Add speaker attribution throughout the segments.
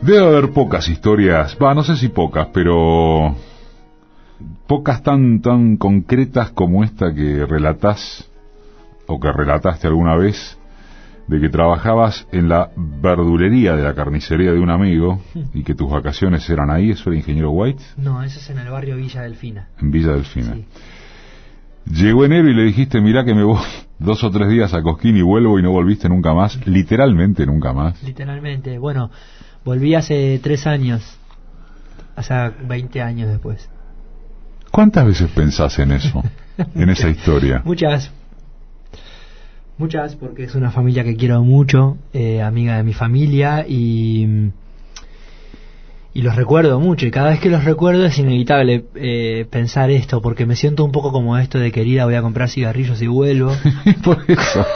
Speaker 1: Debe haber pocas historias, no sé si pocas, pero pocas tan concretas como esta que relatás, o que relataste alguna vez, de que trabajabas en la verdulería de la carnicería de un amigo y que tus vacaciones eran ahí. ¿Eso era Ingeniero White?
Speaker 2: No, eso es en el barrio Villa Delfina.
Speaker 1: En Villa Delfina.
Speaker 2: Sí.
Speaker 1: Llegó enero y le dijiste, mirá que me voy 2 o 3 días a Cosquín y vuelvo, y no volviste nunca más, literalmente nunca más.
Speaker 2: Literalmente, bueno, volví hace 3 años, hace 20 años después.
Speaker 1: ¿Cuántas veces pensás en eso, en esa historia?
Speaker 2: Muchas, porque es una familia que quiero mucho, amiga de mi familia, y los recuerdo mucho, y cada vez que los recuerdo es inevitable pensar esto, porque me siento un poco como esto de querida, voy a comprar cigarrillos y vuelvo.
Speaker 1: Por eso,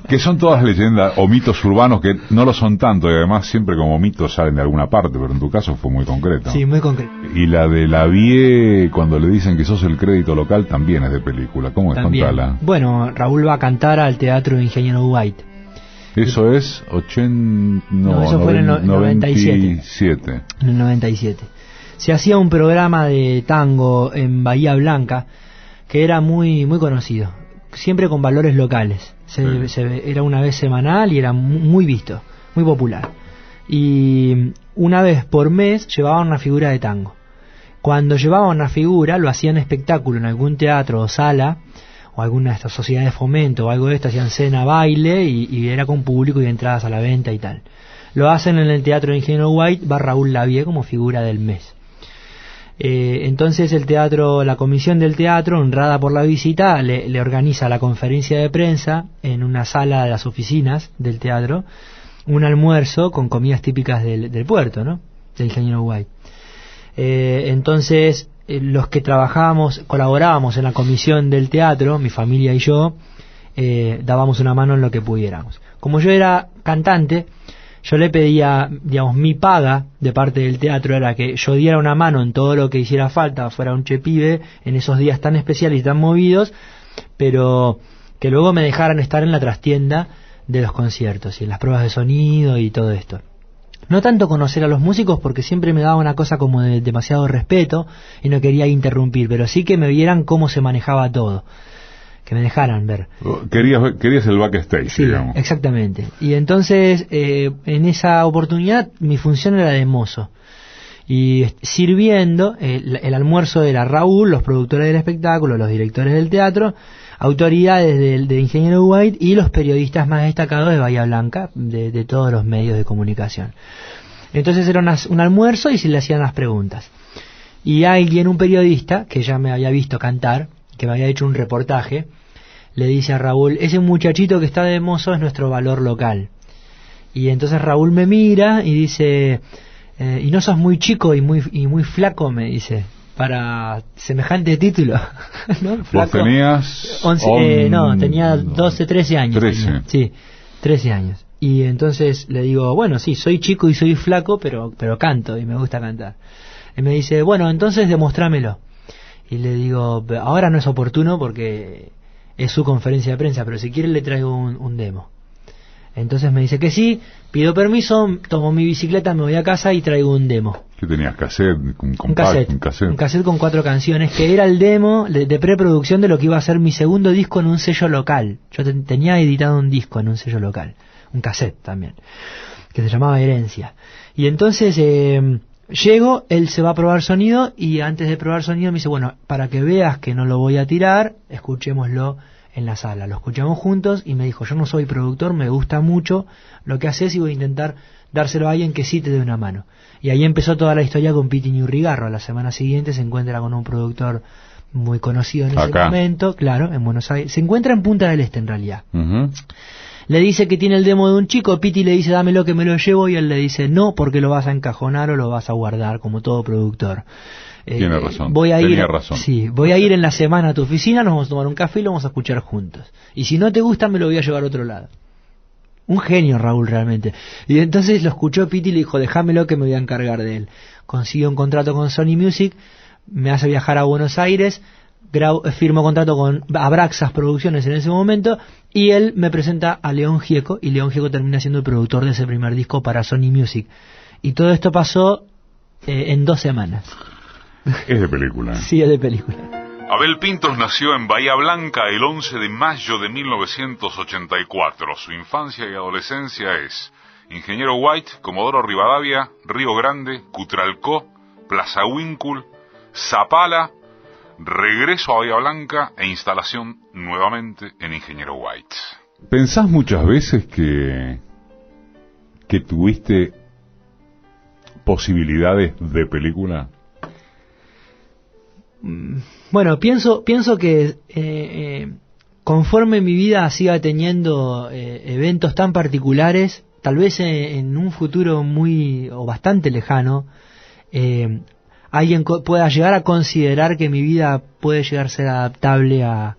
Speaker 1: que son todas leyendas o mitos urbanos que no lo son tanto, y además siempre como mitos salen de alguna parte, pero en tu caso fue muy concreto.
Speaker 2: Sí, muy concreto.
Speaker 1: Y la de la Vie, cuando le dicen que sos el crédito local, también es de película. ¿Cómo es? Contala.
Speaker 2: Bueno, Raúl va a cantar al Teatro Ingeniero White.
Speaker 1: Eso es 80...
Speaker 2: No, eso fue en el 97. En el 97. Se hacía un programa de tango en Bahía Blanca que era muy conocido, siempre con valores locales. Era una vez semanal y era muy visto, muy popular. Y una vez por mes llevaban una figura de tango. Cuando llevaban una figura, lo hacían espectáculo en algún teatro o sala, o alguna de estas sociedades de fomento o algo de esto, hacían cena, baile, y era con público y entradas a la venta y tal. Lo hacen en el Teatro de Ingeniero White, va Raúl Lavie como figura del mes. Entonces la comisión del teatro, honrada por la visita, le organiza la conferencia de prensa en una sala de las oficinas del teatro, un almuerzo con comidas típicas del puerto, ¿no? Del Ingeniero White. Entonces los que colaborábamos en la comisión del teatro, mi familia y yo, dábamos una mano en lo que pudiéramos. Como yo era cantante, yo le pedía, digamos, mi paga de parte del teatro era que yo diera una mano en todo lo que hiciera falta, fuera un chepibe en esos días tan especiales y tan movidos, pero que luego me dejaran estar en la trastienda de los conciertos y en las pruebas de sonido y todo esto. No tanto conocer a los músicos, porque siempre me daba una cosa como de demasiado respeto y no quería interrumpir, pero sí que me vieran cómo se manejaba todo, que me dejaran ver.
Speaker 1: Querías el backstage,
Speaker 2: sí,
Speaker 1: digamos.
Speaker 2: Exactamente. Y entonces en esa oportunidad mi función era de mozo, y sirviendo el almuerzo era Raúl, los productores del espectáculo, los directores del teatro, autoridades del Ingeniero White y los periodistas más destacados de Bahía Blanca, de todos los medios de comunicación. Entonces era un almuerzo y se le hacían las preguntas. Y un periodista, que ya me había visto cantar, que me había hecho un reportaje, le dice a Raúl, ese muchachito que está de mozo es nuestro valor local. Y entonces Raúl me mira y dice, y no sos muy chico y muy flaco, me dice, para semejante título. ¿No?
Speaker 1: ¿Vos tenías?
Speaker 2: 11, no, tenía 12, 13 años.
Speaker 1: 13.
Speaker 2: Tenía, sí, 13 años. Y entonces le digo, bueno, sí, soy chico y soy flaco, pero canto y me gusta cantar. Y me dice, bueno, entonces demostrámelo. Y le digo, ahora no es oportuno porque es su conferencia de prensa, pero si quiere le traigo un demo. Entonces me dice que sí, pido permiso, tomo mi bicicleta, me voy a casa y traigo un demo.
Speaker 1: ¿Qué tenías? ¿Cassette?
Speaker 2: Un cassette con 4 canciones, que era el demo de preproducción de lo que iba a ser mi segundo disco en un sello local. Yo tenía editado un disco en un sello local, un cassette también, que se llamaba Herencia. Y entonces llego, él se va a probar sonido, y antes de probar sonido me dice, bueno, para que veas que no lo voy a tirar, escuchémoslo en la sala. Lo escuchamos juntos y me dijo, yo no soy productor, me gusta mucho lo que haces y voy a intentar dárselo a alguien que sí te dé una mano. Y ahí empezó toda la historia con Piti Ñurrigarro. A la semana siguiente se encuentra con un productor muy conocido en ese momento, claro, en Buenos Aires. Se encuentra en Punta del Este, en realidad. Le dice que tiene el demo de un chico, Piti le dice, dámelo que me lo llevo, y él le dice, no, porque lo vas a encajonar o lo vas a guardar, como todo productor.
Speaker 1: Tiene razón.
Speaker 2: Tenía
Speaker 1: razón.
Speaker 2: Sí, voy a ir en la semana a tu oficina, nos vamos a tomar un café y lo vamos a escuchar juntos. Y si no te gusta, me lo voy a llevar a otro lado. Un genio Raúl realmente. Y entonces lo escuchó Piti y le dijo, déjamelo que me voy a encargar de él. Consiguió un contrato con Sony Music, me hace viajar a Buenos Aires, firmo contrato con Abraxas Producciones en ese momento, y él me presenta a León Gieco, y León Gieco termina siendo el productor de ese primer disco para Sony Music. Y todo esto pasó en 2 semanas.
Speaker 1: Es de película.
Speaker 2: Sí, es de película.
Speaker 1: Abel Pintos nació en Bahía Blanca el 11 de mayo de 1984. Su infancia y adolescencia es Ingeniero White, Comodoro Rivadavia, Río Grande, Cutralcó, Plaza Huíncul, Zapala, regreso a Bahía Blanca e instalación nuevamente en Ingeniero White. ¿Pensás muchas veces que tuviste posibilidades de película?
Speaker 2: Bueno, pienso que conforme mi vida siga teniendo eventos tan particulares, tal vez en un futuro muy o bastante lejano, alguien pueda llegar a considerar que mi vida puede llegar a ser adaptable a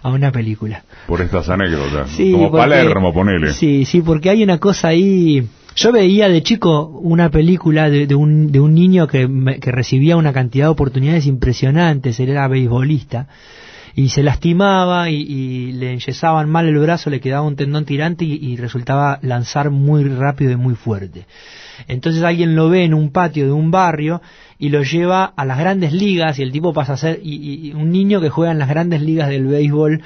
Speaker 2: una película.
Speaker 1: Por estas anécdotas,
Speaker 2: sí,
Speaker 1: como porque, Palermo, ponele.
Speaker 2: Sí, porque hay una cosa ahí. Yo veía de chico una película de un niño que recibía una cantidad de oportunidades impresionantes. Él era beisbolista y se lastimaba y le enyesaban mal el brazo, le quedaba un tendón tirante y resultaba lanzar muy rápido y muy fuerte. Entonces alguien lo ve en un patio de un barrio y lo lleva a las grandes ligas, y el tipo pasa a ser y un niño que juega en las grandes ligas del béisbol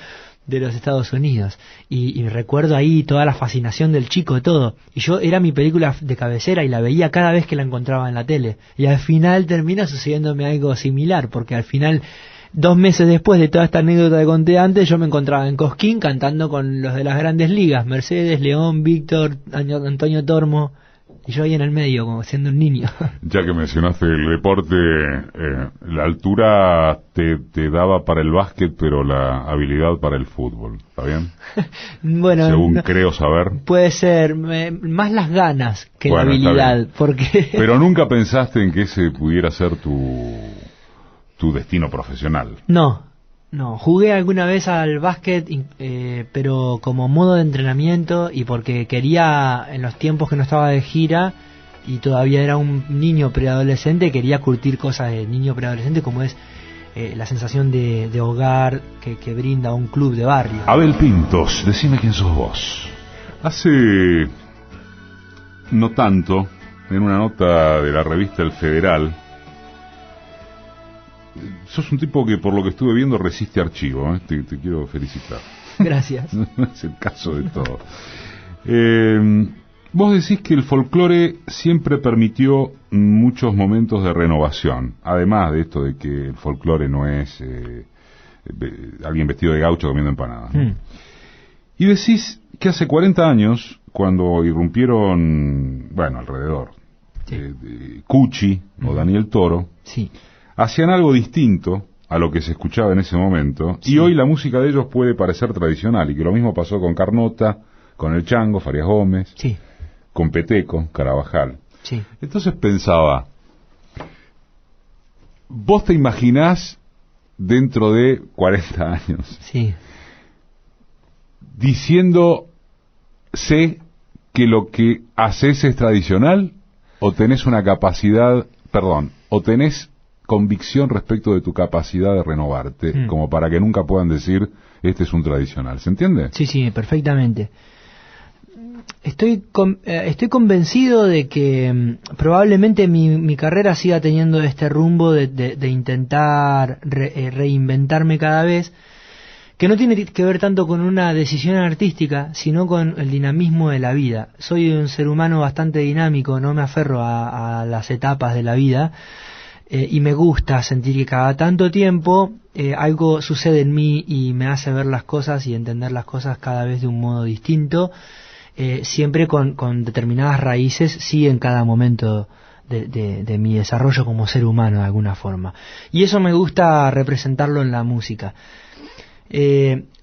Speaker 2: de los Estados Unidos. Y recuerdo ahí toda la fascinación del chico, todo. Y yo era mi película de cabecera y la veía cada vez que la encontraba en la tele. Y al final termina sucediéndome algo similar, porque al final, 2 meses después de toda esta anécdota que conté antes, yo me encontraba en Cosquín cantando con los de las grandes ligas: Mercedes, León, Víctor, Antonio Tormo. Y yo ahí en el medio, como siendo un niño.
Speaker 1: Ya que mencionaste el deporte, la altura te daba para el básquet, pero la habilidad para el fútbol, ¿está bien?
Speaker 2: Bueno,
Speaker 1: según creo saber.
Speaker 2: Puede ser, más las ganas que la habilidad, porque...
Speaker 1: Pero nunca pensaste en que ese pudiera ser tu destino profesional.
Speaker 2: No, jugué alguna vez al básquet, pero como modo de entrenamiento y porque quería, en los tiempos que no estaba de gira y todavía era un niño preadolescente, quería curtir cosas de niño preadolescente, como es la sensación de hogar que brinda un club de barrio.
Speaker 1: Abel Pintos, decime quién sos vos. Hace no tanto, en una nota de la revista El Federal, sos un tipo que, por lo que estuve viendo, resiste archivo, ¿eh? Te quiero felicitar.
Speaker 2: Gracias.
Speaker 1: Es el caso de todo. Vos decís que el folclore siempre permitió muchos momentos de renovación, además de esto de que el folclore no es alguien vestido de gaucho comiendo empanadas, ¿no? Y decís que hace 40 años, cuando irrumpieron, alrededor, Cuchi o Daniel Toro,
Speaker 2: sí,
Speaker 1: hacían algo distinto a lo que se escuchaba en ese momento, sí. Y hoy la música de ellos puede parecer tradicional, y que lo mismo pasó con Carnota, con El Chango, Farias Gómez,
Speaker 2: sí,
Speaker 1: con Peteco, Carabajal.
Speaker 2: Sí.
Speaker 1: Entonces pensaba, ¿vos te imaginás dentro de 40 años
Speaker 2: sí,
Speaker 1: diciendo sé que lo que haces es tradicional, o tenés una capacidad, o tenés convicción respecto de tu capacidad de renovarte, como para que nunca puedan decir este es un tradicional? ¿Se entiende?
Speaker 2: Sí, perfectamente. Estoy convencido de que probablemente mi carrera siga teniendo este rumbo de intentar reinventarme cada vez, que no tiene que ver tanto con una decisión artística, sino con el dinamismo de la vida. Soy un ser humano bastante dinámico, no me aferro a las etapas de la vida, y me gusta sentir que cada tanto tiempo algo sucede en mí y me hace ver las cosas y entender las cosas cada vez de un modo distinto, siempre con determinadas raíces, sí, en cada momento de mi desarrollo como ser humano de alguna forma. Y eso me gusta representarlo en la música.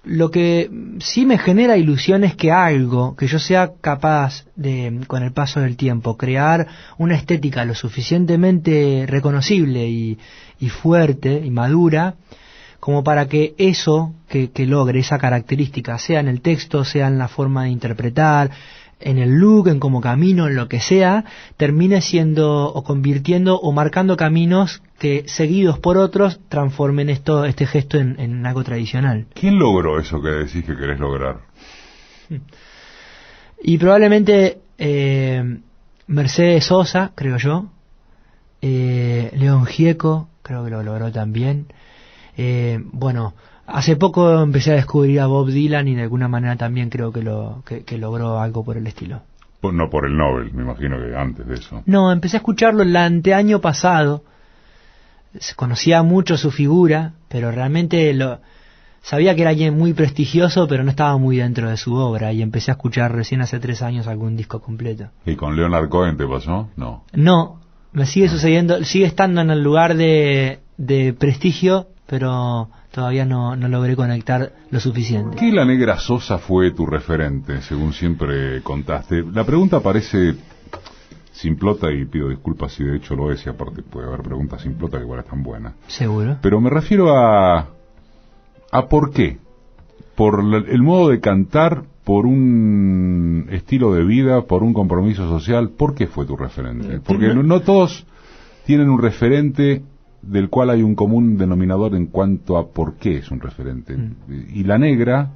Speaker 2: Lo que sí me genera ilusión es que yo sea capaz de, con el paso del tiempo, crear una estética lo suficientemente reconocible y fuerte y madura como para que eso que logre esa característica, sea en el texto, sea en la forma de interpretar, en el look, en cómo camino, en lo que sea, termine siendo o convirtiendo o marcando caminos que, seguidos por otros, transformen este gesto en algo tradicional.
Speaker 1: ¿Quién logró eso que decís que querés lograr?
Speaker 2: Y probablemente Mercedes Sosa, creo yo. León Gieco, creo que lo logró también. Bueno, hace poco empecé a descubrir a Bob Dylan y de alguna manera también creo que logró algo por el estilo.
Speaker 1: No por el Nobel, me imagino que antes de eso.
Speaker 2: No, empecé a escucharlo el anteaño pasado. Conocía mucho su figura, pero realmente sabía que era alguien muy prestigioso, pero no estaba muy dentro de su obra, y empecé a escuchar recién hace 3 años algún disco completo.
Speaker 1: ¿Y con Leonard Cohen te pasó? No.
Speaker 2: No, me sigue sucediendo, sigue estando en el lugar de prestigio, pero todavía no logré conectar lo suficiente.
Speaker 1: ¿Qué La Negra Sosa fue tu referente, según siempre contaste? La pregunta parece simplota y pido disculpas si de hecho lo es, y aparte puede haber preguntas simplotas que igual están buenas.
Speaker 2: Seguro.
Speaker 1: Pero me refiero a ¿por qué? ¿Por el modo de cantar? ¿Por un estilo de vida? ¿Por un compromiso social? ¿Por qué fue tu referente? Porque no todos tienen un referente del cual hay un común denominador en cuanto a por qué es un referente. Y La Negra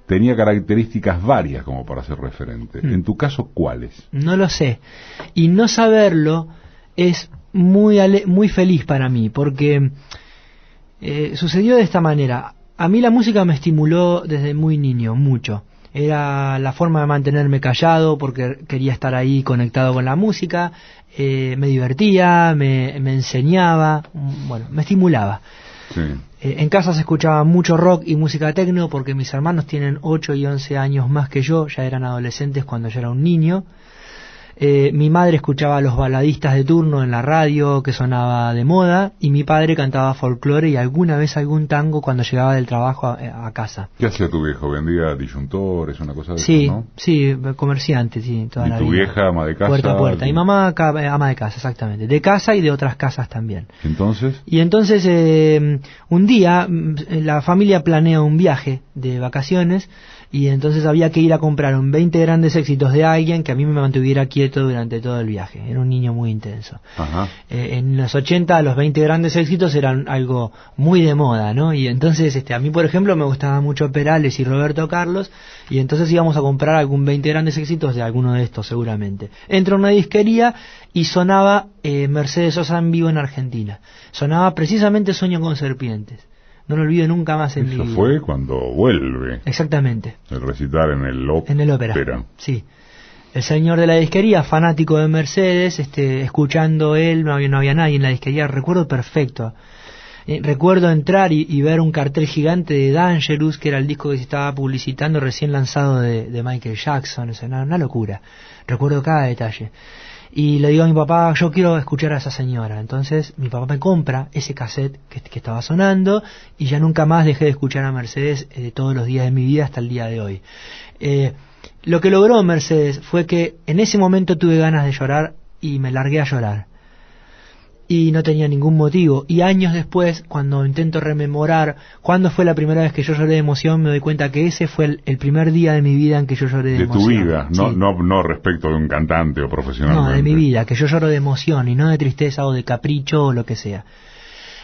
Speaker 1: tenía características varias como para ser referente. En tu caso, ¿cuáles?
Speaker 2: No lo sé. Y no saberlo es muy feliz para mí, porque sucedió de esta manera. A mí la música me estimuló desde muy niño, mucho. Era la forma de mantenerme callado porque quería estar ahí conectado con la música, me divertía, me enseñaba, bueno, me estimulaba.
Speaker 1: Sí.
Speaker 2: En casa se escuchaba mucho rock y música techno porque mis hermanos tienen 8 y 11 años más que yo, ya eran adolescentes cuando yo era un niño. Mi madre escuchaba a los baladistas de turno en la radio que sonaba de moda, y mi padre cantaba folclore y alguna vez algún tango cuando llegaba del trabajo a casa.
Speaker 1: ¿Qué hacía tu viejo? ¿Vendía disyuntores, una cosa de
Speaker 2: sí,
Speaker 1: eso, no?
Speaker 2: Sí, comerciante, sí, toda la vida.
Speaker 1: ¿Y tu vieja ama de casa?
Speaker 2: Puerta a puerta. Y mamá ama de casa, exactamente. De casa y de otras casas también.
Speaker 1: ¿Entonces?
Speaker 2: Y entonces, un día, la familia planea un viaje de vacaciones, y entonces había que ir a comprar un 20 grandes éxitos de alguien que a mí me mantuviera quieto durante todo el viaje. Era un niño muy intenso.
Speaker 1: Ajá.
Speaker 2: En los 80 los 20 grandes éxitos eran algo muy de moda, ¿no? Y entonces a mí, por ejemplo, me gustaba mucho Perales y Roberto Carlos, y entonces íbamos a comprar algún 20 grandes éxitos de alguno de estos seguramente. Entro a una disquería y sonaba Mercedes Sosa en vivo en Argentina. Sonaba precisamente Sueño con Serpientes. No lo olvido nunca más en mi vida.
Speaker 1: Eso fue cuando vuelve.
Speaker 2: Exactamente.
Speaker 1: El recitar en el ópera.
Speaker 2: En el ópera. Sí. El señor de la disquería, fanático de Mercedes, escuchando él, no había nadie en la disquería. Recuerdo perfecto. Recuerdo entrar y ver un cartel gigante de Dangerous, que era el disco que se estaba publicitando recién lanzado de Michael Jackson. Es una locura. Recuerdo cada detalle. Y le digo a mi papá, yo quiero escuchar a esa señora. Entonces mi papá me compra ese cassette que estaba sonando, y ya nunca más dejé de escuchar a Mercedes todos los días de mi vida hasta el día de hoy. Lo que logró Mercedes fue que en ese momento tuve ganas de llorar y me largué a llorar. Y no tenía ningún motivo. Y años después, cuando intento rememorar cuándo fue la primera vez que yo lloré de emoción, me doy cuenta que ese fue el primer día de mi vida en que yo lloré de emoción.
Speaker 1: De tu vida,
Speaker 2: sí.
Speaker 1: no respecto de un cantante o profesionalmente.
Speaker 2: No, de mi vida, que yo lloro de emoción y no de tristeza o de capricho o lo que sea.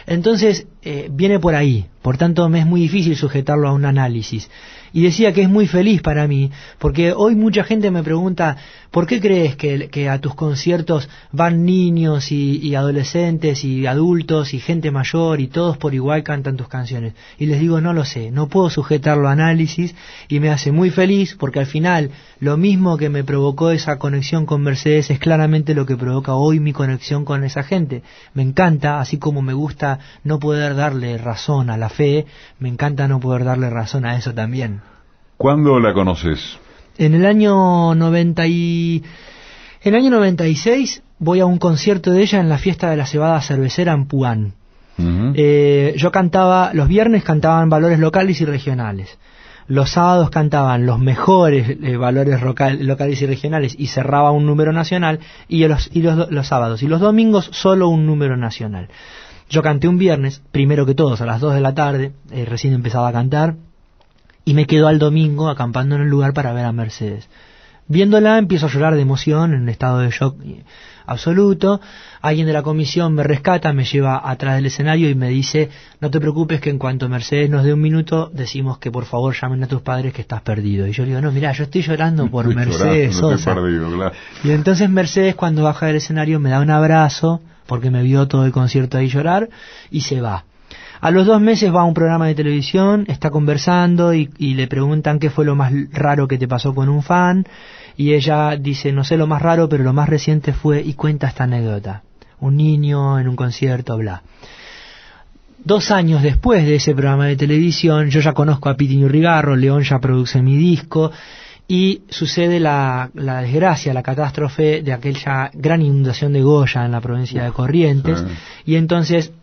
Speaker 2: Entonces, viene por ahí. Por tanto, me es muy difícil sujetarlo a un análisis. Y decía que es muy feliz para mí, porque hoy mucha gente me pregunta, ¿por qué crees que a tus conciertos van niños y adolescentes y adultos y gente mayor y todos por igual cantan tus canciones? Y les digo, no lo sé, no puedo sujetarlo a análisis, y me hace muy feliz porque al final lo mismo que me provocó esa conexión con Mercedes es claramente lo que provoca hoy mi conexión con esa gente. Me encanta, así como me gusta no poder darle razón a la fe, me encanta no poder darle razón a eso también.
Speaker 1: ¿Cuándo la conoces?
Speaker 2: En el año 96 voy a un concierto de ella en la fiesta de la cebada cervecera en Puan.
Speaker 1: Uh-huh.
Speaker 2: Yo cantaba, los viernes cantaban valores locales y regionales. Los sábados cantaban los mejores valores locales y regionales y cerraba un número nacional, y los sábados y los domingos solo un número nacional. Yo canté un viernes, primero que todos, a las 2 de la tarde, recién empezaba a cantar, y me quedo al domingo acampando en el lugar para ver a Mercedes. Viéndola empiezo a llorar de emoción, en un estado de shock absoluto. Alguien de la comisión me rescata, me lleva atrás del escenario y me dice: no te preocupes, que en cuanto Mercedes nos dé un minuto, decimos que por favor llamen a tus padres, que estás perdido. Y yo le digo: no, mirá, yo estoy llorando por Mercedes Sosa.
Speaker 1: Perdido, claro.
Speaker 2: Y entonces Mercedes, cuando baja del escenario, me da un abrazo, porque me vio todo el concierto ahí llorar, y se va. A los 2 meses va a un programa de televisión, está conversando y le preguntan qué fue lo más raro que te pasó con un fan, y ella dice: no sé lo más raro, pero lo más reciente fue, y cuenta esta anécdota: un niño en un concierto, bla. 2 años después de ese programa de televisión, yo ya conozco a Piti Ñurrigarro, León ya produce mi disco, y sucede la desgracia, la catástrofe de aquella gran inundación de Goya en la provincia de Corrientes, y entonces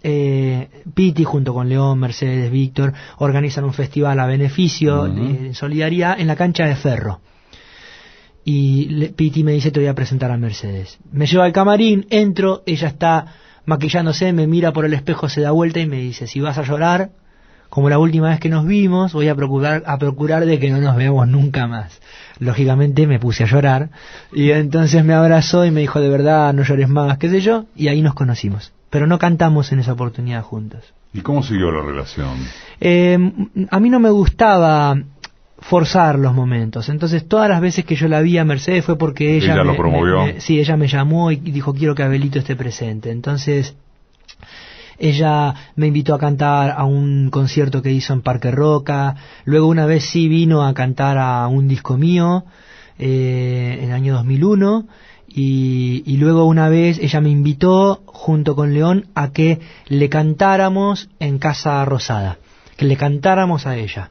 Speaker 2: Piti junto con León, Mercedes, Víctor organizan un festival a beneficio de solidaridad en la cancha de Ferro. Y Piti me dice: te voy a presentar a Mercedes. Me lleva al camarín, entro, ella está maquillándose, me mira por el espejo, se da vuelta y me dice: si vas a llorar, como la última vez que nos vimos, voy a procurar de que no nos veamos nunca más. Lógicamente me puse a llorar, y entonces me abrazó y me dijo: de verdad, no llores más, qué sé yo, y ahí nos conocimos. Pero no cantamos en esa oportunidad juntos.
Speaker 1: ¿Y cómo siguió la relación?
Speaker 2: A mí no me gustaba forzar los momentos, entonces todas las veces que yo la vi a Mercedes fue porque ella
Speaker 1: lo promovió.
Speaker 2: Sí, ella me llamó y dijo: quiero que Abelito esté presente. Entonces ella me invitó a cantar a un concierto que hizo en Parque Roca. Luego una vez sí vino a cantar a un disco mío en el año 2001, y luego una vez ella me invitó junto con León a que le cantáramos en Casa Rosada, que le cantáramos a ella.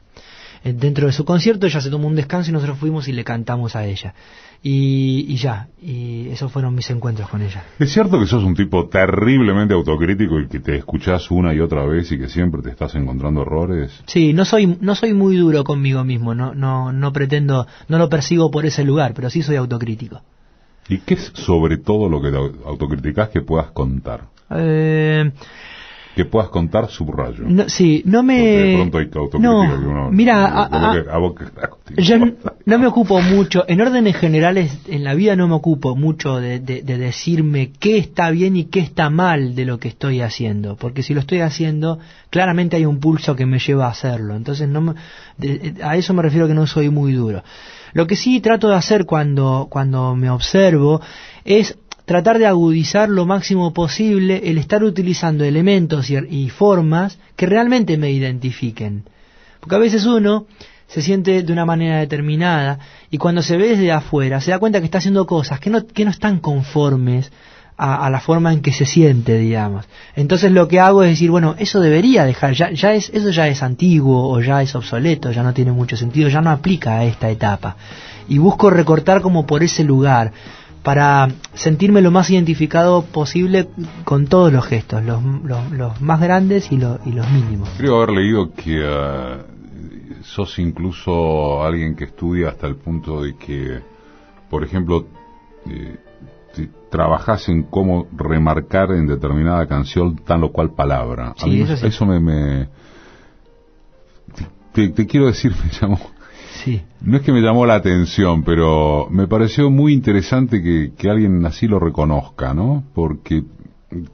Speaker 2: Dentro de su concierto ella se tomó un descanso y nosotros fuimos y le cantamos a ella. Y esos fueron mis encuentros con ella.
Speaker 1: ¿Es cierto que sos un tipo terriblemente autocrítico y que te escuchás una y otra vez y que siempre te estás encontrando errores?
Speaker 2: Sí, no soy muy duro conmigo mismo, no pretendo, no lo persigo por ese lugar, pero sí soy autocrítico.
Speaker 1: ¿Y qué es sobre todo lo que te autocriticás que puedas contar? Que puedas contar, subrayo.
Speaker 2: No, sí, no me...
Speaker 1: Porque de pronto hay autocrítica que uno...
Speaker 2: Mira, yo no me ocupo mucho, en órdenes generales, en la vida no me ocupo mucho de decirme qué está bien y qué está mal de lo que estoy haciendo, porque si lo estoy haciendo, claramente hay un pulso que me lleva a hacerlo, entonces a eso me refiero, que no soy muy duro. Lo que sí trato de hacer cuando me observo es tratar de agudizar lo máximo posible el estar utilizando elementos y formas que realmente me identifiquen. Porque a veces uno se siente de una manera determinada y cuando se ve desde afuera se da cuenta que está haciendo cosas que no están conformes a la forma en que se siente, digamos. Entonces lo que hago es decir: bueno, eso debería dejar, eso ya es antiguo o ya es obsoleto, ya no tiene mucho sentido, ya no aplica a esta etapa. Y busco recortar como por ese lugar, para sentirme lo más identificado posible con todos los gestos, los más grandes y los mínimos.
Speaker 1: Creo haber leído que sos incluso alguien que estudia hasta el punto de que, por ejemplo, trabajás en cómo remarcar en determinada canción tal o cual palabra.
Speaker 2: Sí,
Speaker 1: a mí
Speaker 2: eso sí.
Speaker 1: Eso te quiero decir, me llamó...
Speaker 2: Sí.
Speaker 1: No es que me llamó la atención, pero me pareció muy interesante que alguien así lo reconozca, ¿no? Porque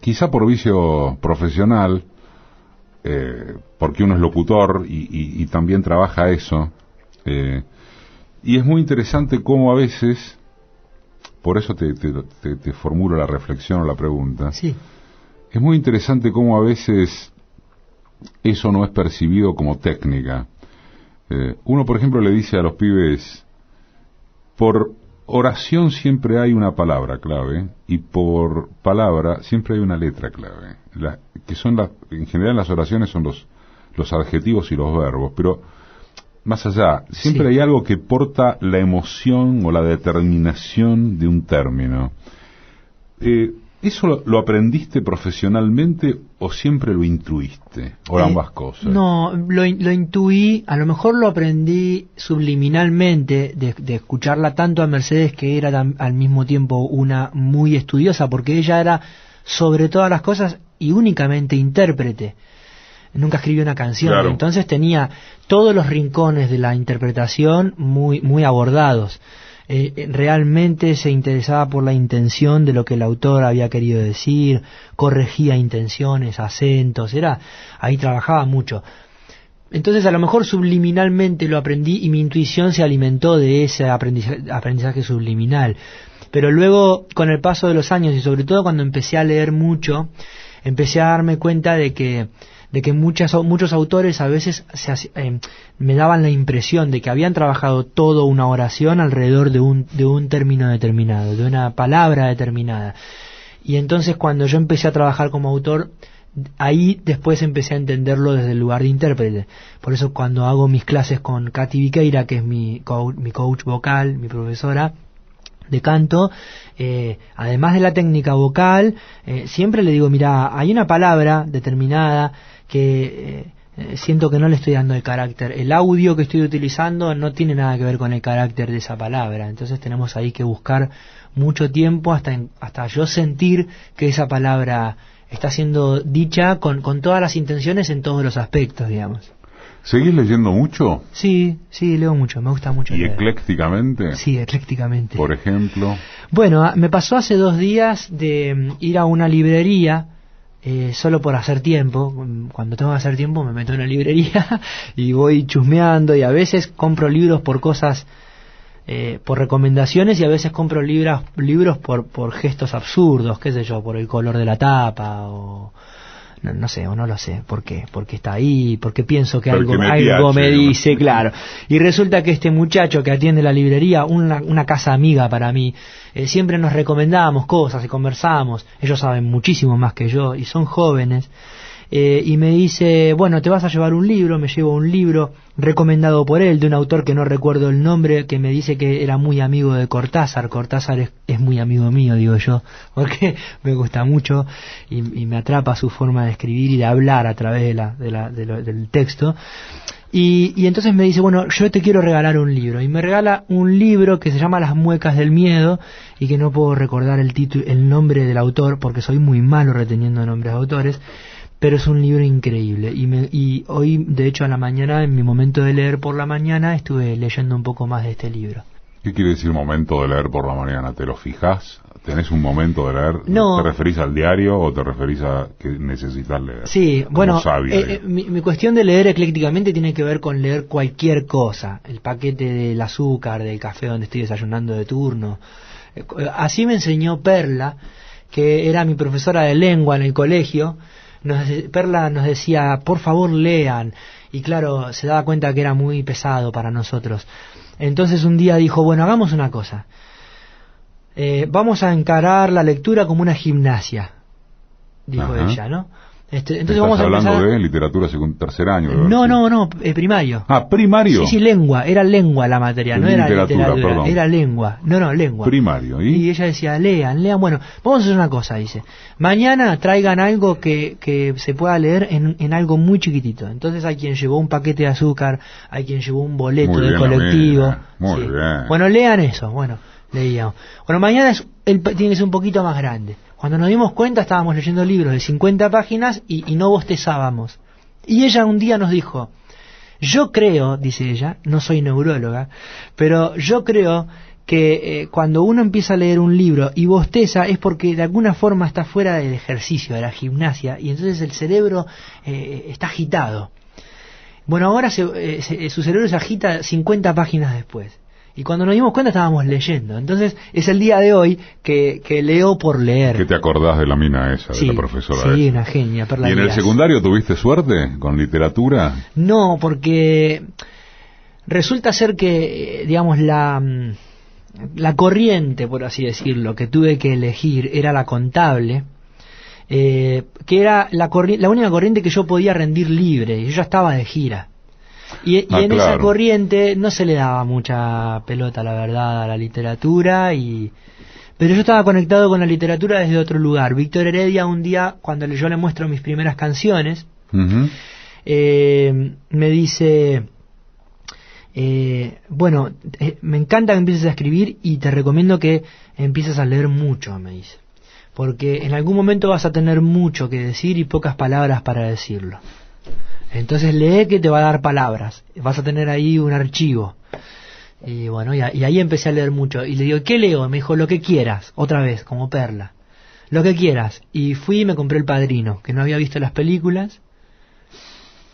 Speaker 1: quizá por vicio profesional, porque uno es locutor y también trabaja eso, y es muy interesante cómo a veces, por eso te formulo la reflexión o la pregunta,
Speaker 2: Sí.
Speaker 1: Es muy interesante cómo a veces eso no es percibido como técnica. Uno, por ejemplo, le dice a los pibes: por oración siempre hay una palabra clave y por palabra siempre hay una letra clave, que son en general las oraciones son los adjetivos y los verbos, pero más allá, siempre hay algo que porta la emoción o la determinación de un término. ¿Eso lo aprendiste profesionalmente o siempre lo intuiste? ¿O ambas cosas?
Speaker 2: No, lo intuí, a lo mejor lo aprendí subliminalmente de escucharla tanto a Mercedes, que era al mismo tiempo una muy estudiosa, porque ella era sobre todas las cosas y únicamente intérprete. Nunca escribió una canción, claro. Entonces tenía todos los rincones de la interpretación muy abordados. realmente se interesaba por la intención de lo que el autor había querido decir, corregía intenciones, acentos, ahí trabajaba mucho. Entonces a lo mejor subliminalmente lo aprendí y mi intuición se alimentó de ese aprendizaje subliminal. Pero luego, con el paso de los años y sobre todo cuando empecé a leer mucho, empecé a darme cuenta de que muchos autores a veces me daban la impresión de que habían trabajado toda una oración alrededor de un término determinado, de una palabra determinada. Y entonces cuando yo empecé a trabajar como autor, ahí después empecé a entenderlo desde el lugar de intérprete. Por eso cuando hago mis clases con Katy Viqueira, que es mi coach vocal, mi profesora de canto, además de la técnica vocal, siempre le digo, mira, hay una palabra determinada que siento que no le estoy dando el carácter. El audio que estoy utilizando no tiene nada que ver con el carácter de esa palabra. Entonces tenemos ahí que buscar mucho tiempo hasta yo sentir que esa palabra está siendo dicha con todas las intenciones en todos los aspectos, digamos.
Speaker 1: ¿Seguís leyendo mucho?
Speaker 2: Sí, leo mucho, me gusta mucho.
Speaker 1: ¿Y
Speaker 2: leer.
Speaker 1: eclécticamente?
Speaker 2: Sí, eclécticamente.
Speaker 1: Por ejemplo.
Speaker 2: Bueno, me pasó hace 2 días de ir a una librería solo por hacer tiempo. Cuando tengo que hacer tiempo me meto en una librería y voy chusmeando, y a veces compro libros por cosas, por recomendaciones, y a veces compro libros por gestos absurdos, qué sé yo, por el color de la tapa o... No sé, o no lo sé, ¿por qué? Porque está ahí, porque pienso que algo me dice, claro. Y resulta que este muchacho que atiende la librería, una casa amiga para mí, siempre nos recomendábamos cosas y conversábamos. Ellos saben muchísimo más que yo y son jóvenes. Y me dice, bueno, te vas a llevar un libro. Me llevo un libro recomendado por él, de un autor que no recuerdo el nombre, que me dice que era muy amigo de Cortázar. Cortázar es muy amigo mío, digo yo, porque me gusta mucho y me atrapa su forma de escribir y de hablar a través del texto. Y entonces me dice, bueno, yo te quiero regalar un libro. Y me regala un libro que se llama Las muecas del miedo, y que no puedo recordar el nombre del autor, porque soy muy malo reteniendo nombres de autores. Pero es un libro increíble. Y hoy, de hecho, a la mañana, en mi momento de leer por la mañana, estuve leyendo un poco más de este libro.
Speaker 1: ¿Qué quiere decir momento de leer por la mañana? ¿Te lo fijás? ¿Tenés un momento de leer?
Speaker 2: No.
Speaker 1: ¿Te referís al diario o te referís a que necesitas leer?
Speaker 2: Sí, bueno,
Speaker 1: sabio,
Speaker 2: mi cuestión de leer eclécticamente tiene que ver con leer cualquier cosa. El paquete del azúcar, del café donde estoy desayunando de turno. Así me enseñó Perla, que era mi profesora de lengua en el colegio. Perla nos decía, por favor lean, y claro, se daba cuenta que era muy pesado para nosotros. Entonces un día dijo, bueno, hagamos una cosa, vamos a encarar la lectura como una gimnasia, dijo ella, ¿no? Entonces vamos a
Speaker 1: hablando de literatura tercer año.
Speaker 2: No, primario.
Speaker 1: Ah, primario.
Speaker 2: Sí, lengua, era lengua la materia, no era literatura, perdón. Era lengua. No, lengua.
Speaker 1: Primario.
Speaker 2: Y ella decía, lean. Bueno, vamos a hacer una cosa, dice. Mañana traigan algo que se pueda leer en algo muy chiquitito. Entonces hay quien llevó un paquete de azúcar, hay quien llevó un boleto de colectivo.
Speaker 1: Muy bien.
Speaker 2: Bueno, lean eso. Bueno, leíamos. Bueno, mañana tiene que ser un poquito más grande. Cuando nos dimos cuenta estábamos leyendo libros de 50 páginas y no bostezábamos. Y ella un día nos dijo, yo creo, dice ella, no soy neuróloga, pero yo creo que cuando uno empieza a leer un libro y bosteza es porque de alguna forma está fuera del ejercicio, de la gimnasia, y entonces el cerebro está agitado. Bueno, ahora su cerebro se agita 50 páginas después. Y cuando nos dimos cuenta estábamos leyendo. Entonces es el día de hoy que leo por leer.
Speaker 1: ¿Qué te acordás de la mina esa, de la profesora?
Speaker 2: Sí,
Speaker 1: esa?
Speaker 2: Una genia, Perla
Speaker 1: ¿Y en
Speaker 2: Díaz.
Speaker 1: el secundario tuviste suerte con literatura?
Speaker 2: No, porque resulta ser que, digamos, la corriente, por así decirlo, que tuve que elegir era la contable, que era la única corriente que yo podía rendir libre. Yo ya estaba de gira. Y en
Speaker 1: claro.
Speaker 2: Esa corriente no se le daba mucha pelota, la verdad, a la literatura, pero yo estaba conectado con la literatura desde otro lugar. Víctor Heredia un día, cuando yo le muestro mis primeras canciones, me dice, bueno, me encanta que empieces a escribir y te recomiendo que empieces a leer mucho, me dice, porque en algún momento vas a tener mucho que decir y pocas palabras para decirlo. Entonces lee, que te va a dar palabras, vas a tener ahí un archivo. Y bueno, y ahí empecé a leer mucho. Y le digo, ¿qué leo? Me dijo, lo que quieras, otra vez, como Perla. Lo que quieras. Y fui y me compré El Padrino, que no había visto las películas.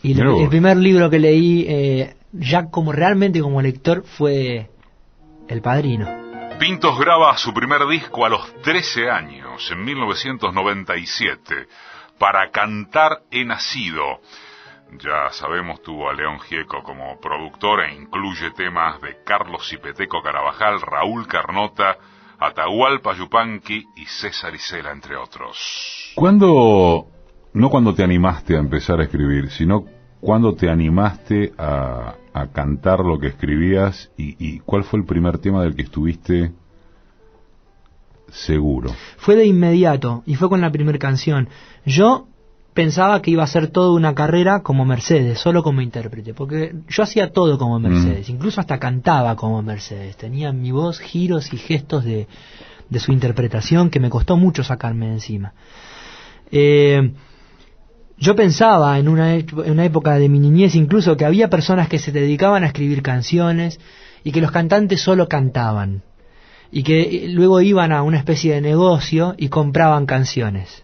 Speaker 2: Y el primer libro que leí, ya como realmente como lector, fue El Padrino.
Speaker 1: Pintos graba su primer disco a los 13 años, en 1997. Para cantar he nacido. Ya sabemos, tuvo a León Gieco como productor e incluye temas de Carlos Cipeteco Carabajal, Raúl Carnota, Atahualpa Yupanqui y César Isela, entre otros. No cuando te animaste a empezar a escribir, sino cuando te animaste a cantar lo que escribías, y cuál fue el primer tema del que estuviste seguro?
Speaker 2: Fue de inmediato, y fue con la primera canción. Yo pensaba que iba a ser toda una carrera como Mercedes, solo como intérprete, porque yo hacía todo como Mercedes, incluso hasta cantaba como Mercedes, tenía en mi voz giros y gestos de su interpretación que me costó mucho sacarme de encima. Yo pensaba en una época de mi niñez incluso que había personas que se dedicaban a escribir canciones y que los cantantes solo cantaban, y que luego iban a una especie de negocio y compraban canciones.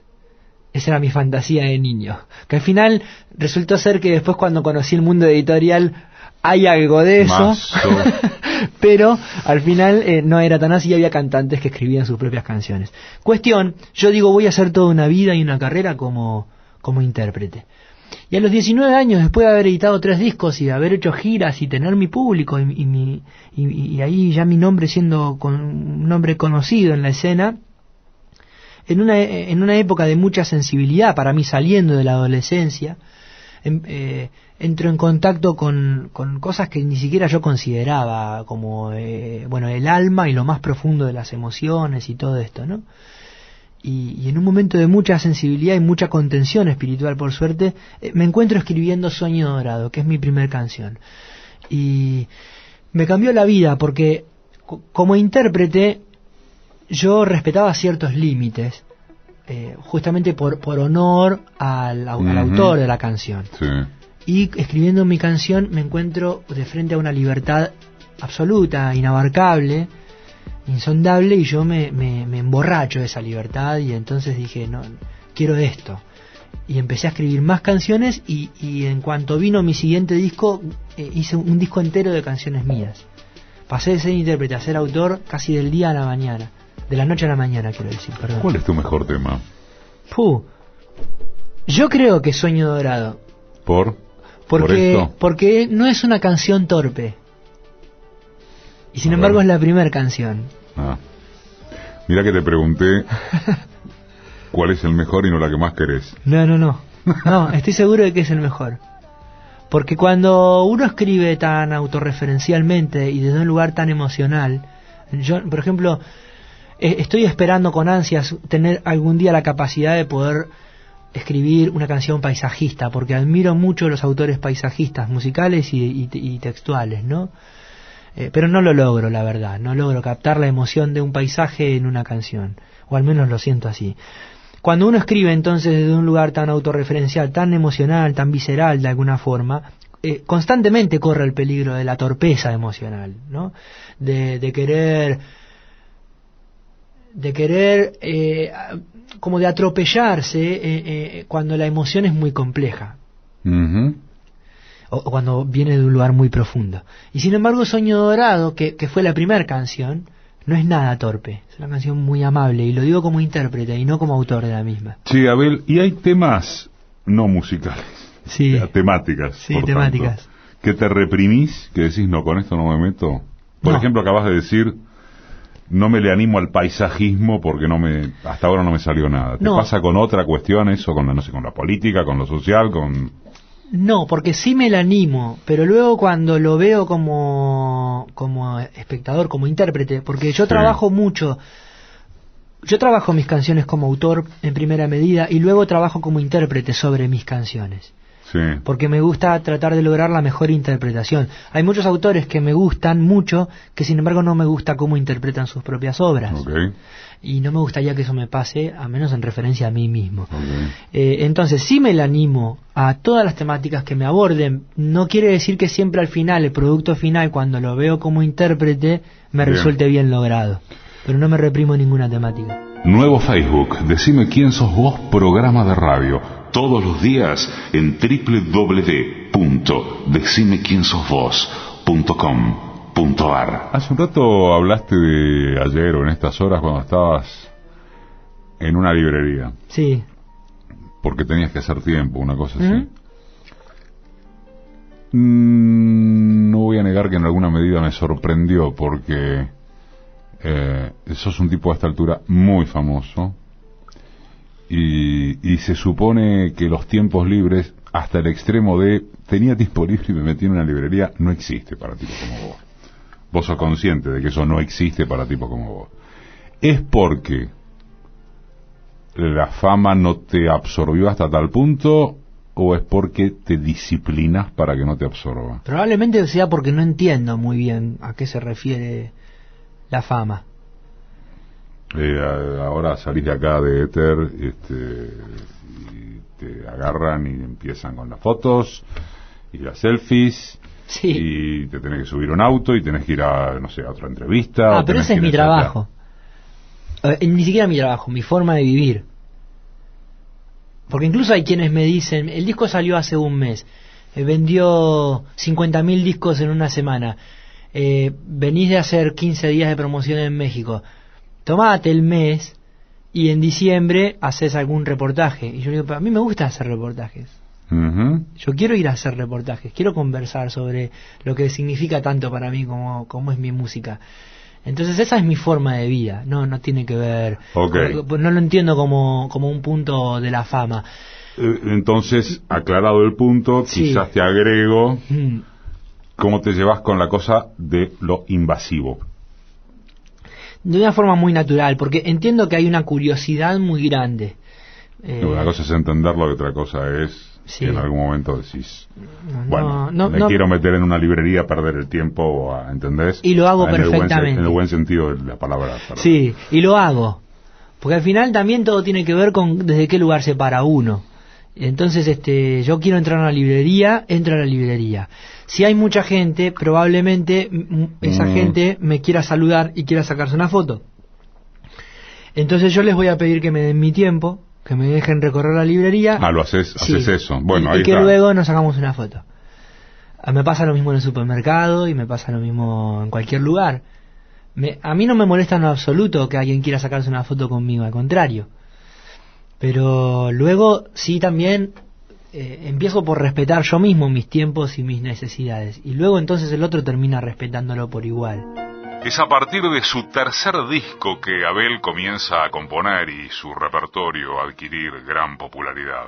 Speaker 2: Esa era mi fantasía de niño, que al final resultó ser que después, cuando conocí el mundo editorial, hay algo de eso, pero al final no era tan así, había cantantes que escribían sus propias canciones. Cuestión, yo digo, voy a hacer toda una vida y una carrera como intérprete. Y a los 19 años, después de haber editado 3 discos y de haber hecho giras y tener mi público y ahí ya mi nombre siendo un nombre conocido en la escena, en una época de mucha sensibilidad para mí, saliendo de la adolescencia, entro en contacto con cosas que ni siquiera yo consideraba como el alma y lo más profundo de las emociones y todo esto, ¿no? Y en un momento de mucha sensibilidad y mucha contención espiritual, por suerte, me encuentro escribiendo Sueño Dorado, que es mi primer canción. Y me cambió la vida, porque como intérprete yo respetaba ciertos límites, justamente por honor al autor de la canción. Sí. Y escribiendo mi canción me encuentro de frente a una libertad absoluta, inabarcable, insondable, y yo me emborracho de esa libertad, y entonces dije, no, quiero esto. Y empecé a escribir más canciones, y en cuanto vino mi siguiente disco, hice un disco entero de canciones mías. Pasé de ser intérprete a ser autor casi del día a la mañana. De la noche a la mañana, quiero decir, perdón.
Speaker 1: ¿Cuál es tu mejor tema?
Speaker 2: Yo creo que Sueño Dorado. Porque no es una canción torpe. Y sin embargo es la primera canción.
Speaker 1: Mira que te pregunté cuál es el mejor y no la que más querés.
Speaker 2: No, estoy seguro de que es el mejor. Porque cuando uno escribe tan autorreferencialmente y desde un lugar tan emocional, yo, por ejemplo, estoy esperando con ansias tener algún día la capacidad de poder escribir una canción paisajista, porque admiro mucho los autores paisajistas, musicales y textuales, ¿no? Pero no lo logro, la verdad, no logro captar la emoción de un paisaje en una canción, o al menos lo siento así. Cuando uno escribe entonces desde un lugar tan autorreferencial, tan emocional, tan visceral de alguna forma, constantemente corre el peligro de la torpeza emocional, ¿no? De querer como de atropellarse cuando la emoción es muy compleja. O cuando viene de un lugar muy profundo. Y sin embargo, Sueño Dorado, que fue la primera canción, no es nada torpe, es una canción muy amable, y lo digo como intérprete y no como autor de la misma.
Speaker 1: Sí, Abel, y hay temas no musicales,
Speaker 2: sí,
Speaker 1: temáticas.
Speaker 2: Sí, temáticas.
Speaker 1: Tanto, que te reprimís, que decís, no, con esto no me meto. Por ejemplo, acabas de decir, no me le animo al paisajismo porque hasta ahora no me salió nada. ¿Te pasa con otra cuestión eso, con la política, con lo social, con...?
Speaker 2: No, porque sí me la animo, pero luego cuando lo veo como espectador, como intérprete, porque yo trabajo mucho, yo trabajo mis canciones como autor en primera medida y luego trabajo como intérprete sobre mis canciones.
Speaker 1: Sí.
Speaker 2: Porque me gusta tratar de lograr la mejor interpretación. Hay muchos autores que me gustan mucho, que sin embargo no me gusta cómo interpretan sus propias obras.
Speaker 1: Okay.
Speaker 2: Y no me gustaría que eso me pase, a menos en referencia a mí mismo.
Speaker 1: Okay.
Speaker 2: Entonces, sí me la animo a todas las temáticas que me aborden. No quiere decir que siempre al final, el producto final, cuando lo veo como intérprete, me resulte bien logrado. Pero no me reprimo ninguna temática.
Speaker 1: Nuevo Facebook, Decime quién sos vos, programa de radio. Todos los días en www.decimequiensosvos.com.ar. Hace un rato hablaste de ayer o en estas horas cuando estabas en una librería.
Speaker 2: Sí.
Speaker 1: Porque tenías que hacer tiempo, una cosa así. No voy a negar que en alguna medida me sorprendió porque sos un tipo a esta altura muy famoso. Y se supone que los tiempos libres, hasta el extremo de tenía tiempo libre y me metí en una librería, no existe para tipos como vos. Vos sos consciente de que eso no existe para tipos como vos. ¿Es porque la fama no te absorbió hasta tal punto o es porque te disciplinas para que no te absorba?
Speaker 2: Probablemente sea porque no entiendo muy bien a qué se refiere la fama.
Speaker 1: Ahora salís de acá de Éter y te agarran y empiezan con las fotos y las selfies.
Speaker 2: Sí.
Speaker 1: Y te tenés que subir a un auto y tenés que ir a, no sé, a otra entrevista.
Speaker 2: Pero ese es mi trabajo. Ni siquiera mi trabajo, mi forma de vivir. Porque incluso hay quienes me dicen, el disco salió hace un mes, vendió 50.000 discos en una semana, venís de hacer 15 días de promoción en México, tomate el mes y en diciembre haces algún reportaje. Y yo digo, a mí me gusta hacer reportajes. Yo quiero ir a hacer reportajes, quiero conversar sobre lo que significa tanto para mí como es mi música. Entonces esa es mi forma de vida, no tiene que ver, no lo entiendo como un punto de la fama.
Speaker 1: Entonces, aclarado el punto, sí. Quizás te agrego, ¿cómo te llevas con la cosa de lo invasivo?
Speaker 2: De una forma muy natural, porque entiendo que hay una curiosidad muy grande.
Speaker 1: Una cosa es entenderlo y otra cosa es
Speaker 2: sí.
Speaker 1: que en algún momento decís, me quiero meter en una librería a perder el tiempo, ¿entendés?
Speaker 2: Y lo hago perfectamente.
Speaker 1: En el buen sentido de la palabra.
Speaker 2: Sí, y lo hago. Porque al final también todo tiene que ver con desde qué lugar se para uno. Entonces, yo quiero entrar a una librería, entro a la librería. Si hay mucha gente, probablemente esa gente me quiera saludar y quiera sacarse una foto. Entonces yo les voy a pedir que me den mi tiempo, que me dejen recorrer la librería.
Speaker 1: Lo haces eso. Bueno,
Speaker 2: y
Speaker 1: ahí
Speaker 2: que
Speaker 1: está.
Speaker 2: luego nos sacamos una foto. Me pasa lo mismo en el supermercado y me pasa lo mismo en cualquier lugar. A mí no me molesta en lo absoluto que alguien quiera sacarse una foto conmigo, al contrario. Pero luego sí también empiezo por respetar yo mismo mis tiempos y mis necesidades. Y luego entonces el otro termina respetándolo por igual.
Speaker 1: Es a partir de su tercer disco que Abel comienza a componer y su repertorio a adquirir gran popularidad.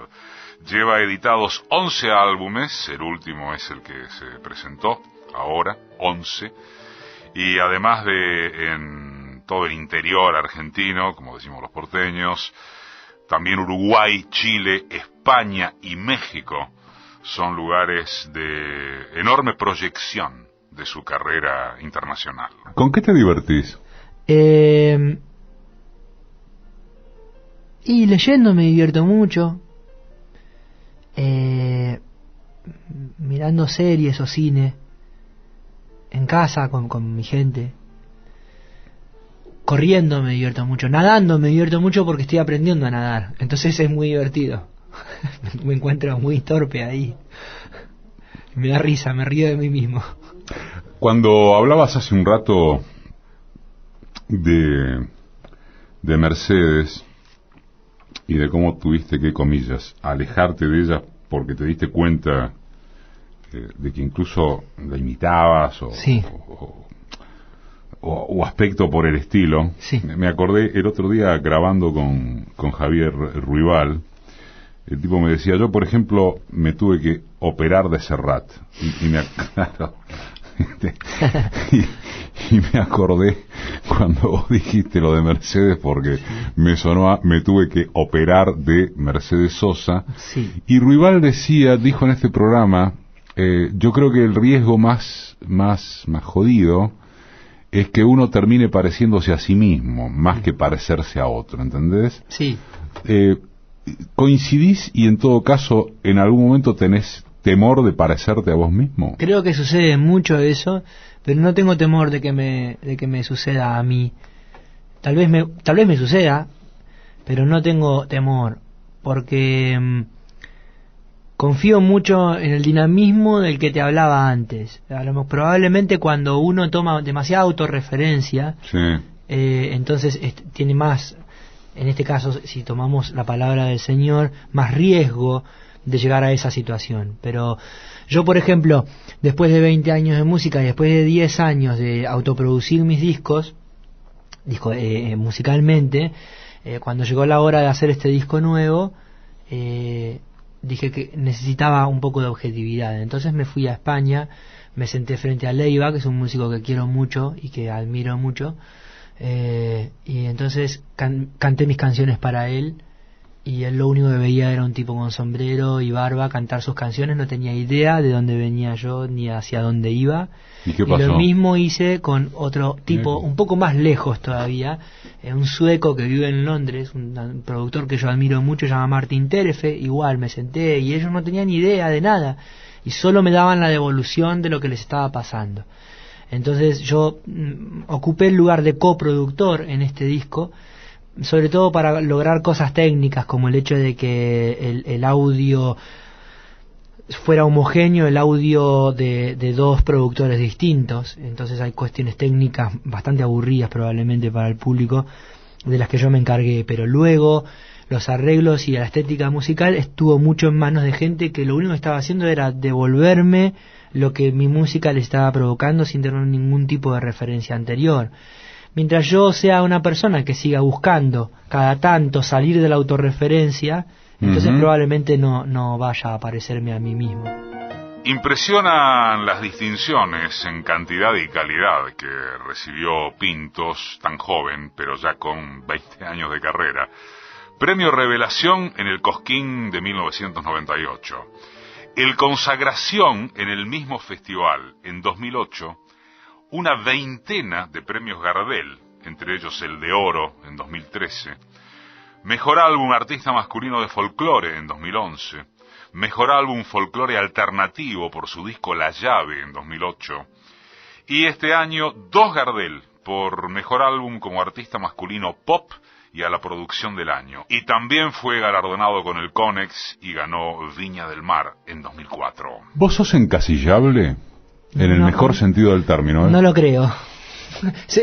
Speaker 1: Lleva editados 11 álbumes, el último es el que se presentó ahora, 11, y además de en todo el interior argentino, como decimos los porteños, también Uruguay, Chile, España y México son lugares de enorme proyección de su carrera internacional. ¿Con qué te divertís?
Speaker 2: Y leyendo me divierto mucho, mirando series o cine, en casa con mi gente. Corriendo me divierto mucho, nadando me divierto mucho porque estoy aprendiendo a nadar, entonces es muy divertido. Me encuentro muy torpe ahí, me da risa, me río de mí mismo.
Speaker 1: Cuando hablabas hace un rato de Mercedes y de cómo tuviste que, comillas, alejarte de ella porque te diste cuenta de que incluso la imitabas
Speaker 2: sí.
Speaker 1: o aspecto por el estilo,
Speaker 2: sí.
Speaker 1: Me acordé el otro día grabando con Javier Ruibal. El tipo me decía, yo por ejemplo me tuve que operar de Serrat y me aclaro. y me acordé cuando vos dijiste lo de Mercedes, porque me tuve que operar de Mercedes Sosa.
Speaker 2: Sí.
Speaker 1: Y Ruibal dijo en este programa, yo creo que el riesgo más jodido es que uno termine pareciéndose a sí mismo, más que parecerse a otro, ¿entendés?
Speaker 2: Sí.
Speaker 1: ¿Coincidís y en todo caso en algún momento tenés temor de parecerte a vos mismo?
Speaker 2: Creo que sucede mucho eso, pero no tengo temor de que me suceda a mí. Tal vez me suceda, pero no tengo temor, porque confío mucho en el dinamismo del que te hablaba antes. Probablemente cuando uno toma demasiada autorreferencia,
Speaker 1: sí.
Speaker 2: Entonces tiene más, en este caso, si tomamos la palabra del Señor, más riesgo de llegar a esa situación. Pero yo, por ejemplo, después de 20 años de música y después de 10 años de autoproducir mis discos musicalmente, cuando llegó la hora de hacer este disco nuevo, dije que necesitaba un poco de objetividad. Entonces me fui a España, me senté frente a Leiva, que es un músico que quiero mucho y que admiro mucho, y entonces canté mis canciones para él, y él lo único que veía era un tipo con sombrero y barba cantar sus canciones. No tenía idea de dónde venía yo ni hacia dónde iba.
Speaker 1: ¿Y qué pasó?
Speaker 2: Y lo mismo hice con otro tipo un poco más lejos todavía, un sueco que vive en Londres, un productor que yo admiro mucho, se llama Martin Terefe. Igual me senté y ellos no tenían idea de nada y solo me daban la devolución de lo que les estaba pasando. Entonces yo ocupé el lugar de coproductor en este disco, sobre todo para lograr cosas técnicas, como el hecho de que el audio fuera homogéneo, el audio de dos productores distintos. Entonces hay cuestiones técnicas bastante aburridas probablemente para el público, de las que yo me encargué, pero luego los arreglos y la estética musical estuvo mucho en manos de gente que lo único que estaba haciendo era devolverme lo que mi música le estaba provocando sin tener ningún tipo de referencia anterior. Mientras yo sea una persona que siga buscando cada tanto salir de la autorreferencia, entonces probablemente no vaya a parecerme a mí mismo.
Speaker 1: Impresionan las distinciones en cantidad y calidad que recibió Pintos, tan joven, pero ya con 20 años de carrera. Premio Revelación en el Cosquín de 1998. El Consagración en el mismo festival en 2008. Una veintena de premios Gardel, entre ellos el de Oro en 2013, Mejor Álbum Artista Masculino de Folclore en 2011, Mejor Álbum Folclore Alternativo por su disco La Llave en 2008, y este año 2 Gardel por Mejor Álbum como Artista Masculino Pop y a la Producción del Año, y también fue galardonado con el Conex y ganó Viña del Mar en 2004. ¿Vos sos encasillable? En el mejor sentido del término, ¿eh?
Speaker 2: No lo creo.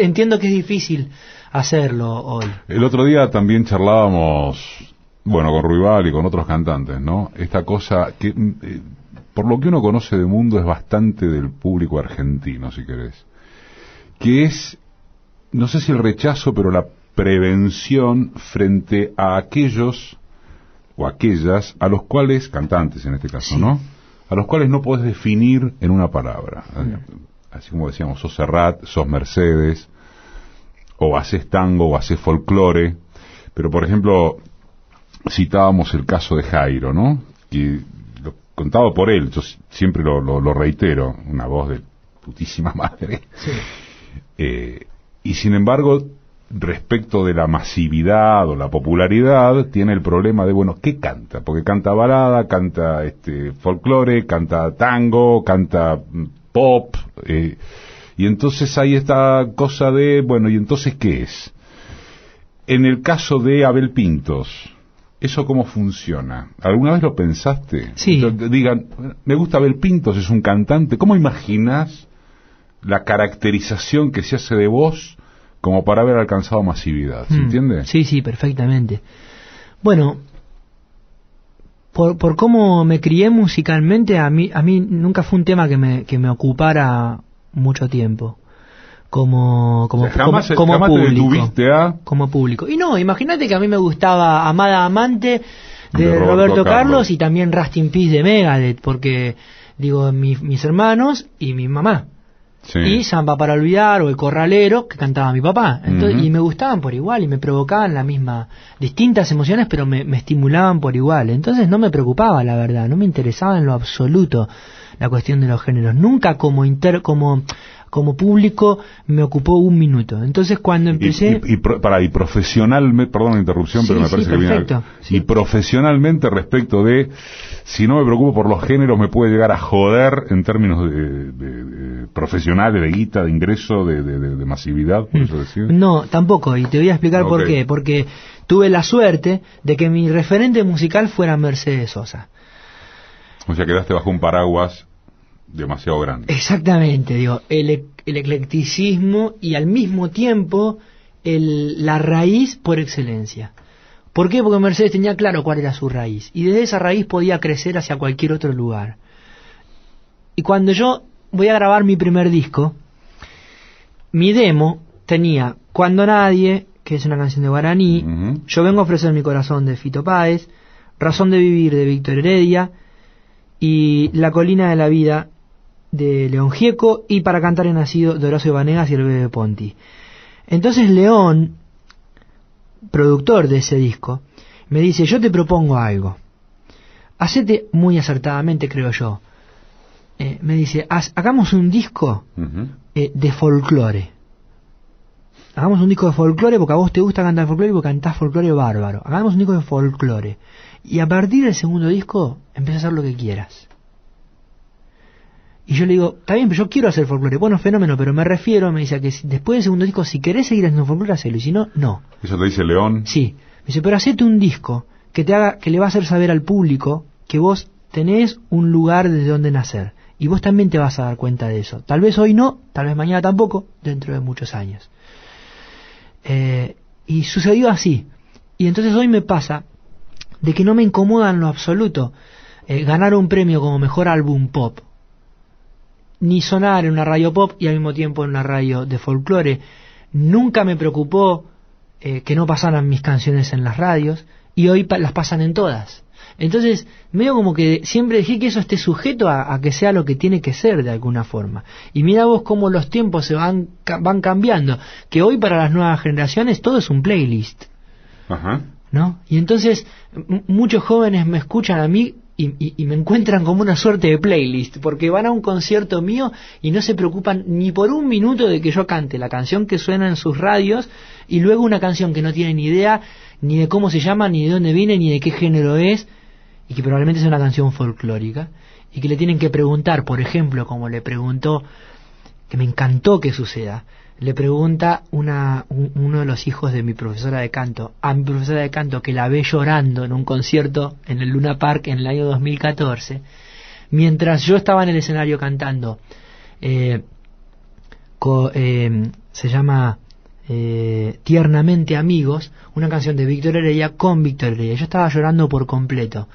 Speaker 2: Entiendo que es difícil hacerlo hoy.
Speaker 1: El otro día también charlábamos, con Ruibal y con otros cantantes, ¿no? Esta cosa que, por lo que uno conoce de mundo, es bastante del público argentino, si querés. Que es, no sé si el rechazo, pero la prevención frente a aquellos o aquellas a los cuales, cantantes en este caso, sí, ¿no?, a los cuales no podés definir en una palabra. Así como decíamos, sos Serrat, sos Mercedes, o hacés tango, o hacés folclore. Pero, por ejemplo, citábamos el caso de Jairo, ¿no?, que lo contado por él, yo siempre lo reitero, una voz de putísima madre. Sí. Y sin embargo, respecto de la masividad o la popularidad, tiene el problema de, ¿qué canta? Porque canta balada, canta folclore, canta tango, canta pop, y entonces hay esta cosa de, ¿y entonces qué es? En el caso de Abel Pintos, ¿eso cómo funciona? ¿Alguna vez lo pensaste?
Speaker 2: Sí.
Speaker 1: Entonces, digan, me gusta Abel Pintos, es un cantante, ¿cómo imaginás la caracterización que se hace de vos como para haber alcanzado masividad? ¿Se entiende?
Speaker 2: Sí, perfectamente. Bueno, por cómo me crié musicalmente, a mí nunca fue un tema que me ocupara mucho tiempo. Como
Speaker 1: jamás
Speaker 2: público.
Speaker 1: Como
Speaker 2: público. Y no, imagínate que a mí me gustaba Amada Amante de Roberto Carlos y también Rest in Peace de Megadeth, porque, mis hermanos y mi mamá.
Speaker 1: Sí.
Speaker 2: Y Samba para olvidar o El Corralero, que cantaba mi papá. Entonces, y me gustaban por igual y me provocaban la misma, distintas emociones, pero me estimulaban por igual. Entonces no me preocupaba, la verdad, no me interesaba en lo absoluto la cuestión de los géneros. Nunca como público me ocupó un minuto. Entonces cuando empecé...
Speaker 1: Y profesionalmente, perdón la interrupción, pero me parece que viene...
Speaker 2: Sí.
Speaker 1: Y profesionalmente respecto de, si no me preocupo por los géneros, me puede llegar a joder en términos de profesionales, de guita, de ingreso, de masividad, por eso decir.
Speaker 2: No, tampoco, y te voy a explicar por qué. Porque tuve la suerte de que mi referente musical fuera Mercedes Sosa.
Speaker 1: O sea, quedaste bajo un paraguas demasiado grande.
Speaker 2: Exactamente, digo, el eclecticismo y al mismo tiempo la raíz por excelencia. ¿Por qué? Porque Mercedes tenía claro cuál era su raíz y desde esa raíz podía crecer hacia cualquier otro lugar. Y cuando yo voy a grabar mi primer disco, mi demo tenía Cuando Nadie, que es una canción de Guaraní, Yo vengo a ofrecer mi corazón de Fito Páez, Razón de vivir de Víctor Heredia y La colina de la vida de León Gieco, y Para cantar he nacido de Horacio Vanegas y el Bebe Ponti. Entonces León, productor de ese disco, me dice: yo te propongo algo, hacete, muy acertadamente creo yo, me dice, hagamos un disco de folclore. Hagamos un disco de folclore porque a vos te gusta cantar folclore y porque cantás folclore bárbaro. Hagamos un disco de folclore y a partir del segundo disco empecé a hacer lo que quieras. Y yo le digo, está bien, pero yo quiero hacer folclore. Bueno, fenómeno, pero me refiero, me dice, a que después del segundo disco, si querés seguir haciendo folclore, hacelo, y si no, no.
Speaker 1: ¿Eso te dice León?
Speaker 2: Sí. Me dice, pero hacete un disco que le va a hacer saber al público que vos tenés un lugar desde donde nacer. Y vos también te vas a dar cuenta de eso. Tal vez hoy no, tal vez mañana tampoco, dentro de muchos años. Y sucedió así. Y entonces hoy me pasa de que no me incomoda en lo absoluto ganar un premio como mejor álbum pop, ni sonar en una radio pop y al mismo tiempo en una radio de folclore. Nunca me preocupó que no pasaran mis canciones en las radios, y hoy las pasan en todas. Entonces, medio como que siempre dejé que eso esté sujeto a que sea lo que tiene que ser de alguna forma. Y mira vos cómo los tiempos se van cambiando, que hoy para las nuevas generaciones todo es un playlist.
Speaker 1: Ajá.
Speaker 2: ¿No? Y entonces muchos jóvenes me escuchan a mí y me encuentran como una suerte de playlist, porque van a un concierto mío y no se preocupan ni por un minuto de que yo cante la canción que suena en sus radios y luego una canción que no tienen ni idea ni de cómo se llama, ni de dónde viene, ni de qué género es, y que probablemente es una canción folclórica, y que le tienen que preguntar, por ejemplo, como le preguntó, que me encantó que suceda, le pregunta uno de los hijos de mi profesora de canto a mi profesora de canto, que la ve llorando en un concierto en el Luna Park en el año 2014, mientras yo estaba en el escenario cantando. Se llama Tiernamente Amigos, una canción de Víctor Heredia con Víctor Heredia. Yo estaba llorando por completo.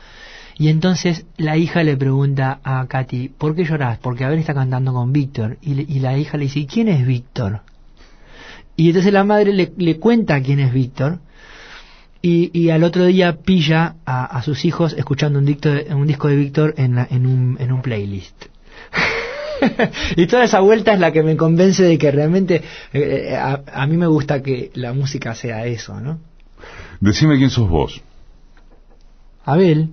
Speaker 2: Y entonces la hija le pregunta a Katy, ¿por qué llorás? Porque Abel está cantando con Víctor. Y la hija le dice, ¿y quién es Víctor? Y entonces la madre le cuenta quién es Víctor. Y al otro día pilla a sus hijos escuchando un disco de Víctor en un playlist. Y toda esa vuelta es la que me convence de que realmente a mí me gusta que la música sea eso, ¿no?
Speaker 1: Decime quién sos vos.
Speaker 2: Abel.